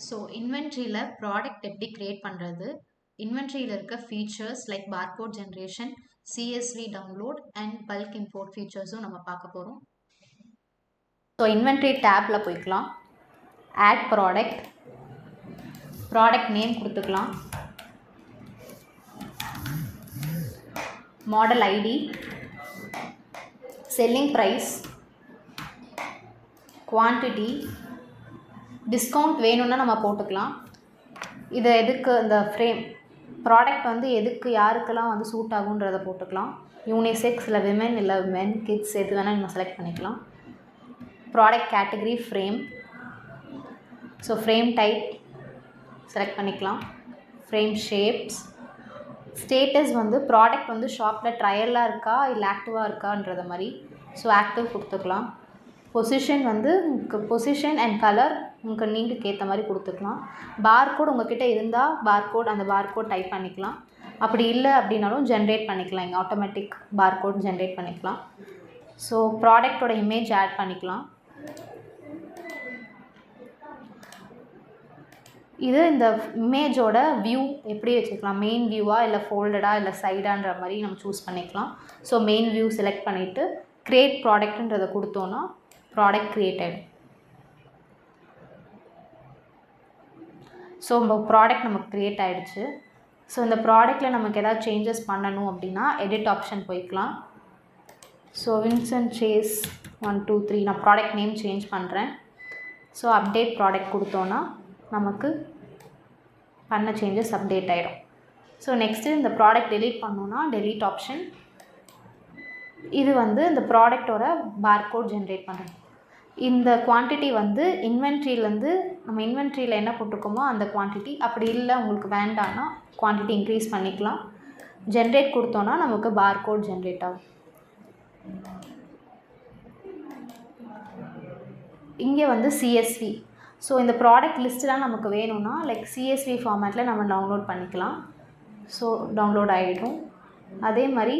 So இன்வென்ட்ரியில் product எப்படி create பண்ணுறது, இன்வென்ட்ரியில் இருக்க features like barcode generation, CSV download and bulk import ஃபீச்சர்ஸும் நம்ம பார்க்க போகிறோம். ஸோ இன்வென்ட்ரி டேப்பில் போய்க்கலாம். ஆட் ப்ராடக்ட், ப்ராடக்ட் நேம் கொடுத்துக்கலாம், model ID, selling price, quantity, discount வேணும்னா நம்ம போட்டுக்கலாம். இது எதுக்கு இந்த ஃப்ரேம் ப்ராடக்ட் வந்து எதுக்கு யாருக்கெல்லாம் வந்து சூட் ஆகுன்றதை போட்டுக்கலாம். யூனிசெக்ஸ் இல்லை விமென் இல்லை மென் கிட்ஸ் எது வேணால் நம்ம செலக்ட் பண்ணிக்கலாம். Product category frame, so frame type select பண்ணிக்கலாம். ஃப்ரேம் ஷேப்ஸ், ஸ்டேட்டஸ் வந்து ப்ராடக்ட் வந்து ஷாப்பில் ட்ரையலாக இருக்கா இல்லை ஆக்டிவாக இருக்கான்றத மாதிரி, ஸோ ஆக்டிவ் கொடுத்துக்கலாம். பொசிஷன் வந்து பொசிஷன் அண்ட் கலர் உங்கள் நீண்டுக்கு ஏற்ற மாதிரி கொடுத்துக்கலாம். பார்கோட் உங்கள்கிட்ட இருந்தால் பார்கோட் அந்த பார்கோட் டைப் பண்ணிக்கலாம். அப்படி இல்லை அப்படின்னாலும் ஜென்ரேட் பண்ணிக்கலாம். இங்கே ஆட்டோமேட்டிக் பார்கோட் ஜென்ரேட் பண்ணிக்கலாம். ஸோ ப்ராடக்டோட இமேஜ் ஆட் பண்ணிக்கலாம். இது இந்த இமேஜோட வியூ எப்படி வச்சுக்கலாம், மெயின் வியூவாக இல்லை ஃபோல்டடாக இல்லை சைடான்ற மாதிரி நம்ம சூஸ் பண்ணிக்கலாம். ஸோ மெயின் வியூ செலக்ட் பண்ணிவிட்டு க்ரியேட் ப்ராடக்ட்ன்றதை கொடுத்தோன்னா ப்ராடக்ட் க்ரியேட் ஆகிடும். ஸோ நம்ம ப்ராடக்ட் நமக்கு க்ரியேட் ஆகிடுச்சு. ஸோ இந்த ப்ராடக்ட்டில் நமக்கு எதாவது சேஞ்சஸ் பண்ணணும் அப்படின்னா எடிட் ஆப்ஷன் போய்க்கலாம். ஸோ வின்சென்ட் சேஸ் 1 2 3 நான் ப்ராடக்ட் நேம் சேஞ்ச் பண்ணுறேன். ஸோ அப்டேட் ப்ராடக்ட் கொடுத்தோன்னா நமக்கு பண்ண சேஞ்சஸ் அப்டேட் ஆகிடும். ஸோ நெக்ஸ்ட்டு இந்த ப்ராடக்ட் டெலீட் பண்ணோன்னா டெலீட் ஆப்ஷன். இது வந்து இந்த ப்ராடக்டோட பார்கோட் ஜென்ரேட் பண்ணுறது. இந்த குவான்டிட்டி வந்து இன்வென்ட்ரியிலேருந்து நம்ம இன்வென்ட்ரியில் என்ன போட்டிருக்கோமோ அந்த குவான்டிட்டி. அப்படி இல்லை உங்களுக்கு வேண்டாம்னா குவான்டிட்டி இன்க்ரீஸ் பண்ணிக்கலாம். ஜென்ரேட் கொடுத்தோன்னா நமக்கு பார்கோட் ஜென்ரேட் ஆகும். இங்கே வந்து சிஎஸ்வி, ஸோ இந்த ப்ராடக்ட் லிஸ்ட்டெலாம் நமக்கு வேணும்னா லைக் சிஎஸ்வி ஃபார்மேட்டில் நம்ம டவுன்லோட் பண்ணிக்கலாம். ஸோ டவுன்லோட் ஆகிடும். அதே மாதிரி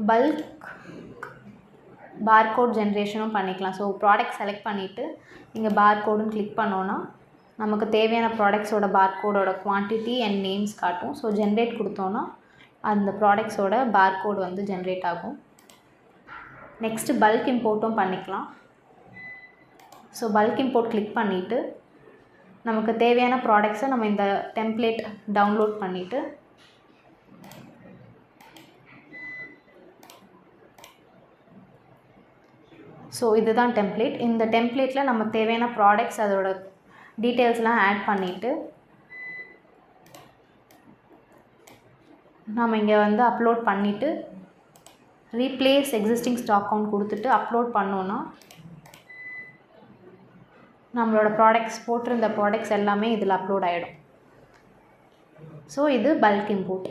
பல்க் பார்கோட் ஜென்ரேஷனும் பண்ணிக்கலாம். ஸோ ப்ராடக்ட் செலக்ட் பண்ணிவிட்டு இங்கே பார்கோடுன்னு கிளிக் பண்ணோன்னா நமக்கு தேவையான ப்ராடக்ட்ஸோட பார்கோடோட குவான்டிட்டி அண்ட் நேம்ஸ் காட்டும். ஸோ ஜென்ரேட் கொடுத்தோன்னா அந்த ப்ராடக்ட்ஸோட பார்கோடு வந்து ஜென்ரேட் ஆகும். நெக்ஸ்ட்டு பல்க் இம்போர்ட்டும் பண்ணிக்கலாம். ஸோ பல்க் இம்போர்ட் கிளிக் பண்ணிவிட்டு நமக்கு தேவையான ப்ராடக்ட்ஸை நம்ம இந்த டெம்ப்ளேட் டவுன்லோட் பண்ணிவிட்டு ஸோ இதுதான் டெம்ப்ளேட். இந்த டெம்ப்ளேட்டில் நம்ம தேவையான ப்ராடக்ட்ஸ் அதோட டீட்டெயில்ஸ்லாம் ஆட் பண்ணிவிட்டு நம்ம இங்கே வந்து அப்லோட் பண்ணிவிட்டு ரீப்ளேஸ் எக்ஸிஸ்டிங் ஸ்டாக் கவுண்ட் கொடுத்துட்டு அப்லோட் பண்ணோன்னா நம்மளோட ப்ராடக்ட்ஸ் போட்டிருந்த ப்ராடக்ட்ஸ் எல்லாமே இதில் அப்லோட் ஆகிடும். ஸோ இது பல்க் இம்போர்ட்.